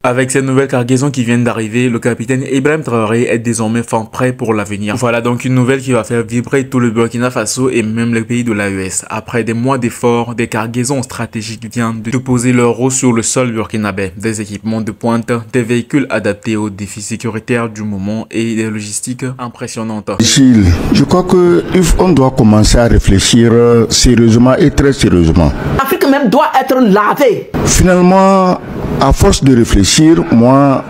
Avec ces nouvelles cargaisons qui viennent d'arriver, le capitaine Ibrahim Traoré est désormais fin prêt pour l'avenir. Voilà donc une nouvelle qui va faire vibrer tout le Burkina Faso et même les pays de l'AES. Après des mois d'efforts, des cargaisons stratégiques viennent de poser leur roue sur le sol burkinabé. Des équipements de pointe, des véhicules adaptés aux défis sécuritaires du moment et des logistiques impressionnantes. Gilles, je crois qu'on doit commencer à réfléchir sérieusement et très sérieusement. L'Afrique même doit être lavée. Finalement, à force de réfléchir, moi,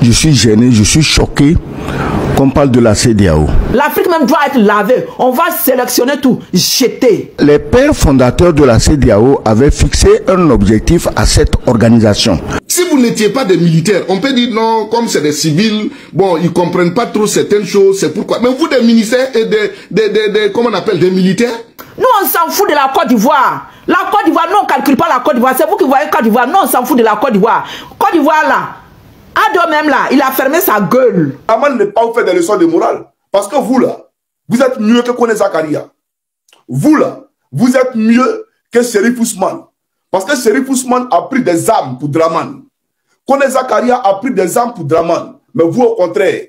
je suis gêné, je suis choqué qu'on parle de la CEDEAO. L'Afrique même doit être lavée. On va sélectionner tout, jeter. Les pères fondateurs de la CEDEAO avaient fixé un objectif à cette organisation. Si vous n'étiez pas des militaires, on peut dire non, comme c'est des civils, bon, ils ne comprennent pas trop certaines choses, c'est pourquoi. Mais vous, des ministères et comment on appelle, des militaires? Nous, on s'en fout de la Côte d'Ivoire. La Côte d'Ivoire, nous, on ne calcule pas la Côte d'Ivoire. C'est vous qui voyez Côte d'Ivoire. Nous, on s'en fout de la Côte d'Ivoire. Côte d'Ivoire, là, Ado même là, il a fermé sa gueule. Aman n'est pas vous faire des leçons de morale. Parce que vous, là, vous êtes mieux que Kone Zakaria. Vous, là, vous êtes mieux que Serif Ousmane. Parce que Serif Ousmane a pris des armes pour Draman. Kone Zakaria a pris des armes pour Draman. Mais vous, au contraire,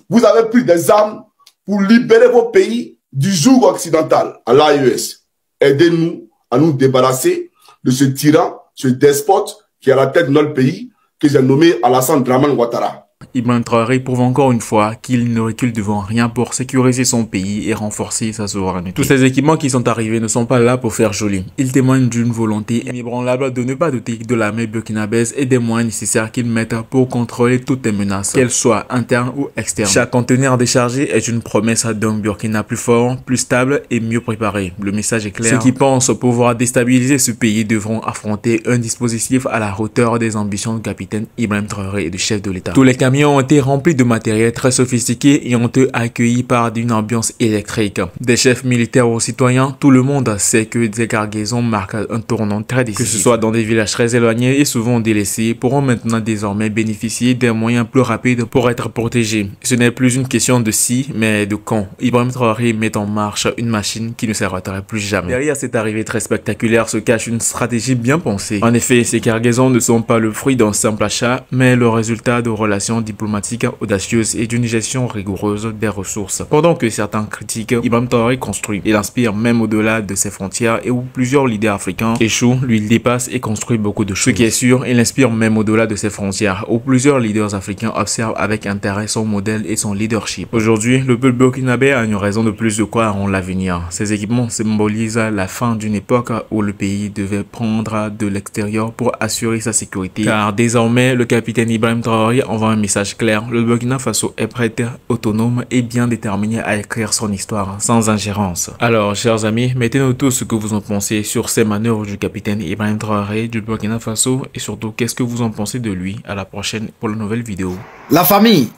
vous avez pris des armes pour libérer vos pays du joug occidental à l'AES. Aidez-nous à nous débarrasser de ce tyran, ce despote qui est à la tête de notre pays, que j'ai nommé Alassane Dramane Ouattara. Ibrahim Traoré prouve encore une fois qu'il ne recule devant rien pour sécuriser son pays et renforcer sa souveraineté. Tous ces équipements qui sont arrivés ne sont pas là pour faire joli. Ils témoignent d'une volonté inébranlable de ne pas douter de l'armée burkinabèse et des moyens nécessaires qu'ils mettent pour contrôler toutes les menaces, qu'elles soient internes ou externes. Chaque conteneur déchargé est une promesse d'un Burkina plus fort, plus stable et mieux préparé. Le message est clair. Ceux qui pensent pouvoir déstabiliser ce pays devront affronter un dispositif à la hauteur des ambitions du capitaine Ibrahim Traoré et du chef de l'État. Tous les camions ont été remplis de matériel très sophistiqué et ont été accueillis par une ambiance électrique. Des chefs militaires aux citoyens, tout le monde sait que ces cargaisons marquent un tournant très décisif. Que ce soit dans des villages très éloignés et souvent délaissés, pourront maintenant désormais bénéficier des moyens plus rapides pour être protégés. Ce n'est plus une question de si, mais de quand. Ibrahim Traoré met en marche une machine qui ne s'arrêtera plus jamais. Derrière cette arrivée très spectaculaire se cache une stratégie bien pensée. En effet, ces cargaisons ne sont pas le fruit d'un simple achat, mais le résultat de relations diplomatiques audacieuses et d'une gestion rigoureuse des ressources. Pendant que certains critiquent, Ibrahim Traoré construit. Il inspire même au-delà de ses frontières et où plusieurs leaders africains échouent, lui il dépasse et construit beaucoup de choses. Ce qui est sûr, il inspire même au-delà de ses frontières, où plusieurs leaders africains observent avec intérêt son modèle et son leadership. Aujourd'hui, le peuple burkinabé a une raison de plus de croire en l'avenir. Ces équipements symbolisent la fin d'une époque où le pays devait prendre de l'extérieur pour assurer sa sécurité. Car désormais, le capitaine Ibrahim Traoré envoie un message clair, le Burkina Faso est prêt, autonome et bien déterminé à écrire son histoire sans ingérence. Alors, chers amis, mettez-nous tous ce que vous en pensez sur ces manœuvres du capitaine Ibrahim Traoré du Burkina Faso et surtout, qu'est-ce que vous en pensez de lui. À la prochaine pour la nouvelle vidéo. La famille,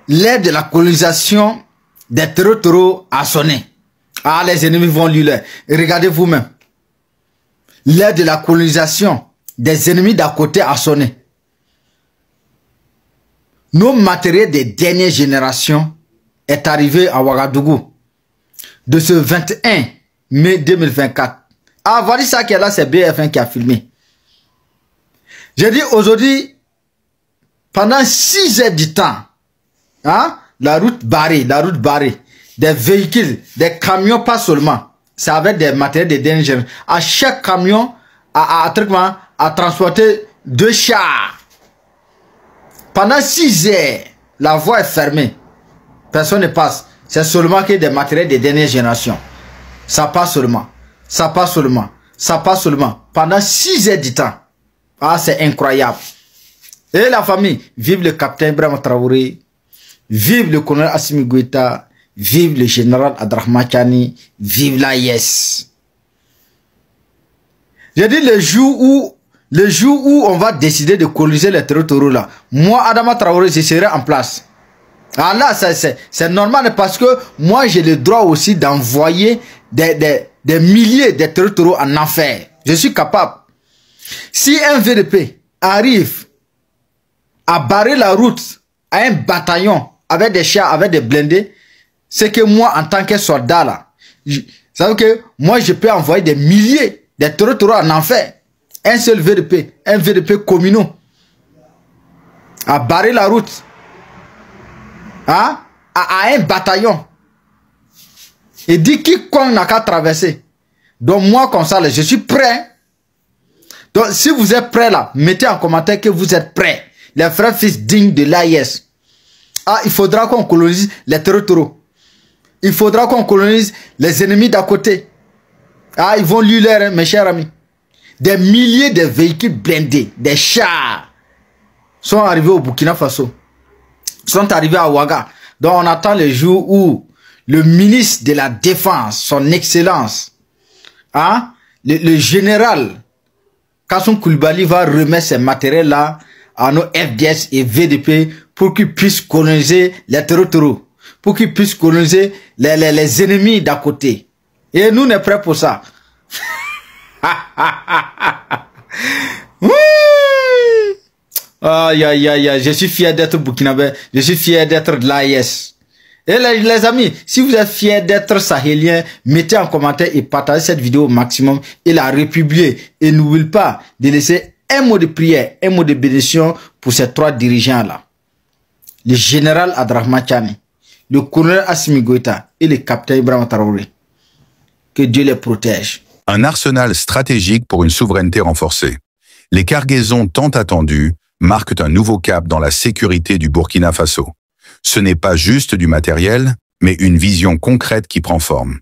l'ère de la colonisation des taureaux a sonné. Ah, les ennemis vont lui. Regardez vous-même. L'ère de la colonisation des ennemis d'à côté a sonné. Nos matériels des dernières générations est arrivé à Ouagadougou de ce 21 mai 2024. Ah, voilà ça qui est là, c'est BF1 qui a filmé. J'ai dit aujourd'hui, pendant 6 heures du temps, hein, la route barrée, des véhicules, des camions, pas seulement, ça avait des matériels des dernières générations. À chaque camion, a transporté 2 chars. Pendant 6 heures, la voie est fermée. Personne ne passe. C'est seulement que des matériels des dernières générations. Ça passe seulement. Ça passe seulement. Ça passe seulement. Pendant 6 heures du temps. Ah, c'est incroyable. Et la famille, vive le capitaine Ibrahim Traoré. Vive le colonel Assimi Goïta. Vive le général Abdrahmane Tchani. Vive l'AIS. J'ai dit le jour où on va décider de coloniser les taureaux là, moi, Adama Traoré, je serai en place. Ah là, c'est normal parce que moi, j'ai le droit aussi d'envoyer des milliers de taureaux en enfer. Je suis capable. Si un VDP arrive à barrer la route à un bataillon avec des chars, avec des blindés, c'est que moi, en tant que soldat là, ça veut dire que moi, je peux envoyer des milliers de taureaux en enfer. Un seul VDP, un VDP communaux. à barrer la route, hein, à un bataillon. Et dit quiconque n'a qu'à traverser. Donc moi comme ça, là, je suis prêt. Donc si vous êtes prêts là, mettez en commentaire que vous êtes prêts. Les frères fils dignes de l'AIS. Ah, il faudra qu'on colonise les territoires. Il faudra qu'on colonise les ennemis d'à côté. Ah, ils vont lui l'air, mes chers amis. Des milliers de véhicules blindés, des chars, sont arrivés au Burkina Faso. Sont arrivés à Ouaga. Donc on attend le jour où le ministre de la Défense, son excellence, hein, le général Kassoum Coulibaly va remettre ces matériels-là à nos FDS et VDP pour qu'ils puissent coloniser les territoires, pour qu'ils puissent coloniser les ennemis d'à côté. Et nous, on est prêts pour ça. Aïe, aïe, aïe, aïe, je suis fier d'être burkinabé, je suis fier d'être de l'AIS. Et les amis, si vous êtes fiers d'être sahélien, mettez en commentaire et partagez cette vidéo au maximum et la republiez. Et n'oubliez pas de laisser un mot de prière, un mot de bénédiction pour ces trois dirigeants-là. Le général Abdrahmane Tchani, le colonel Assimi Goïta et le capitaine Ibrahima Traoré. Que Dieu les protège. Un arsenal stratégique pour une souveraineté renforcée. Les cargaisons tant attendues marquent un nouveau cap dans la sécurité du Burkina Faso. Ce n'est pas juste du matériel, mais une vision concrète qui prend forme.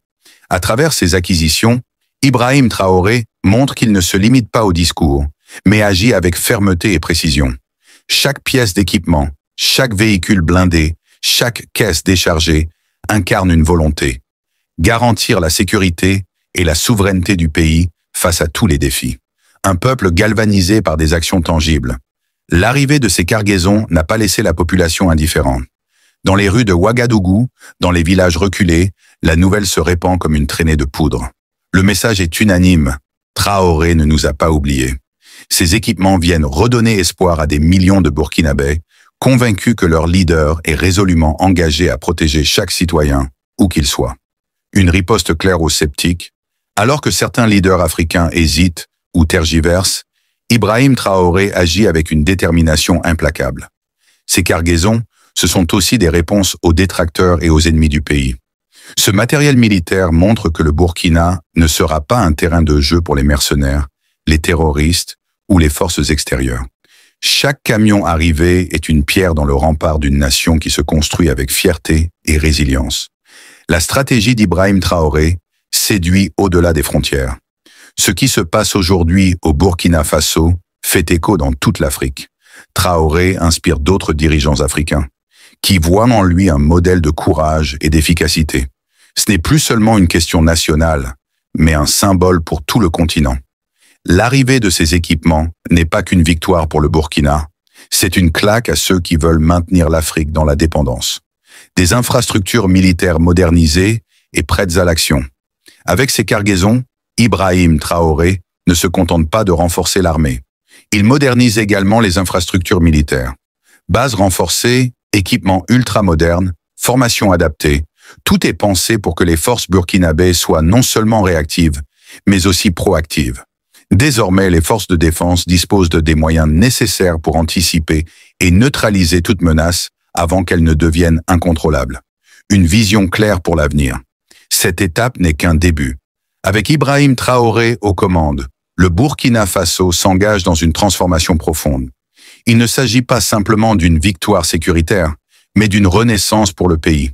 À travers ces acquisitions, Ibrahim Traoré montre qu'il ne se limite pas au discours, mais agit avec fermeté et précision. Chaque pièce d'équipement, chaque véhicule blindé, chaque caisse déchargée incarne une volonté. Garantir la sécurité et la souveraineté du pays face à tous les défis. Un peuple galvanisé par des actions tangibles. L'arrivée de ces cargaisons n'a pas laissé la population indifférente. Dans les rues de Ouagadougou, dans les villages reculés, la nouvelle se répand comme une traînée de poudre. Le message est unanime. Traoré ne nous a pas oubliés. Ces équipements viennent redonner espoir à des millions de Burkinabés, convaincus que leur leader est résolument engagé à protéger chaque citoyen, où qu'il soit. Une riposte claire aux sceptiques. Alors que certains leaders africains hésitent ou tergiversent, Ibrahim Traoré agit avec une détermination implacable. Ces cargaisons, ce sont aussi des réponses aux détracteurs et aux ennemis du pays. Ce matériel militaire montre que le Burkina ne sera pas un terrain de jeu pour les mercenaires, les terroristes ou les forces extérieures. Chaque camion arrivé est une pierre dans le rempart d'une nation qui se construit avec fierté et résilience. La stratégie d'Ibrahim Traoré séduit au-delà des frontières. Ce qui se passe aujourd'hui au Burkina Faso fait écho dans toute l'Afrique. Traoré inspire d'autres dirigeants africains, qui voient en lui un modèle de courage et d'efficacité. Ce n'est plus seulement une question nationale, mais un symbole pour tout le continent. L'arrivée de ces équipements n'est pas qu'une victoire pour le Burkina, c'est une claque à ceux qui veulent maintenir l'Afrique dans la dépendance. Des infrastructures militaires modernisées et prêtes à l'action. Avec ces cargaisons, Ibrahim Traoré ne se contente pas de renforcer l'armée. Il modernise également les infrastructures militaires. Bases renforcées, équipements ultra-modernes, formation adaptée, tout est pensé pour que les forces burkinabées soient non seulement réactives, mais aussi proactives. Désormais, les forces de défense disposent de des moyens nécessaires pour anticiper et neutraliser toute menace avant qu'elle ne devienne incontrôlable. Une vision claire pour l'avenir. Cette étape n'est qu'un début. Avec Ibrahim Traoré aux commandes, le Burkina Faso s'engage dans une transformation profonde. Il ne s'agit pas simplement d'une victoire sécuritaire, mais d'une renaissance pour le pays.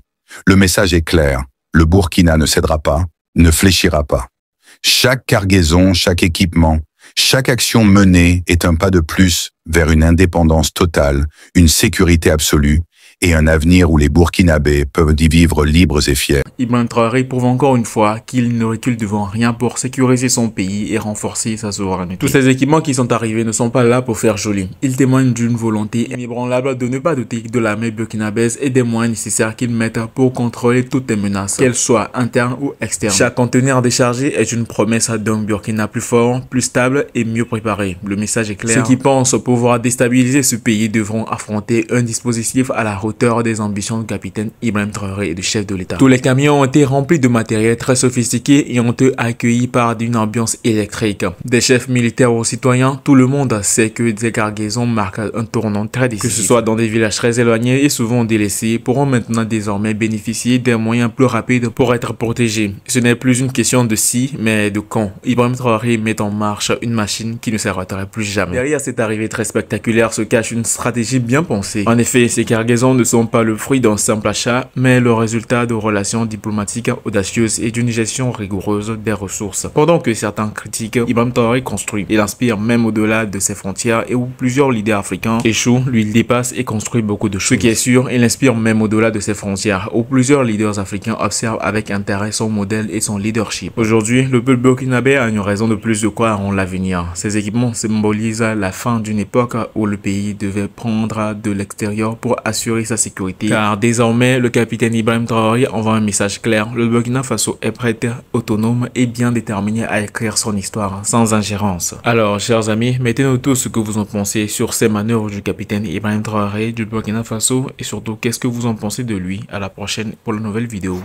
Le message est clair, le Burkina ne cédera pas, ne fléchira pas. Chaque cargaison, chaque équipement, chaque action menée est un pas de plus vers une indépendance totale, une sécurité absolue et un avenir où les Burkinabés peuvent y vivre libres et fiers. Ibrahim Traoré prouve encore une fois qu'il ne recule devant rien pour sécuriser son pays et renforcer sa souveraineté. Tous ces équipements qui sont arrivés ne sont pas là pour faire joli. Ils témoignent d'une volonté inébranlable de ne pas douter de l'armée burkinabèse et des moyens nécessaires qu'ils mettent pour contrôler toutes les menaces, qu'elles soient internes ou externes. Chaque conteneur déchargé est une promesse d'un Burkina plus fort, plus stable et mieux préparé. Le message est clair. Ceux qui pensent pouvoir déstabiliser ce pays devront affronter un dispositif à la hauteur hauteur des ambitions du capitaine Ibrahim Traoré et du chef de l'État. Tous les camions ont été remplis de matériel très sophistiqué et ont été accueillis par une ambiance électrique. Des chefs militaires aux citoyens, tout le monde sait que ces cargaisons marquent un tournant très décisif. Que ce soit dans des villages très éloignés et souvent délaissés, pourront maintenant désormais bénéficier des moyens plus rapides pour être protégés. Ce n'est plus une question de si, mais de quand. Ibrahim Traoré met en marche une machine qui ne s'arrêterait plus jamais. Derrière cette arrivée très spectaculaire se cache une stratégie bien pensée. En effet, ces cargaisons ne sont pas le fruit d'un simple achat, mais le résultat de relations diplomatiques audacieuses et d'une gestion rigoureuse des ressources. Pendant que certains critiquent, Ibrahim Traoré construit. Il inspire même au-delà de ses frontières et où plusieurs leaders africains échouent, lui il dépasse et construit beaucoup de choses. Ce qui est sûr, il inspire même au-delà de ses frontières, où plusieurs leaders africains observent avec intérêt son modèle et son leadership. Aujourd'hui, le peuple burkinabé a une raison de plus de croire en l'avenir. Ces équipements symbolisent la fin d'une époque où le pays devait prendre de l'extérieur pour assurer sa sécurité. Car désormais, le capitaine Ibrahim Traoré envoie un message clair. Le Burkina Faso est prêt, autonome et bien déterminé à écrire son histoire sans ingérence. Alors, chers amis, mettez-nous tous ce que vous en pensez sur ces manœuvres du capitaine Ibrahim Traoré du Burkina Faso et surtout, qu'est-ce que vous en pensez de lui. À la prochaine pour la nouvelle vidéo.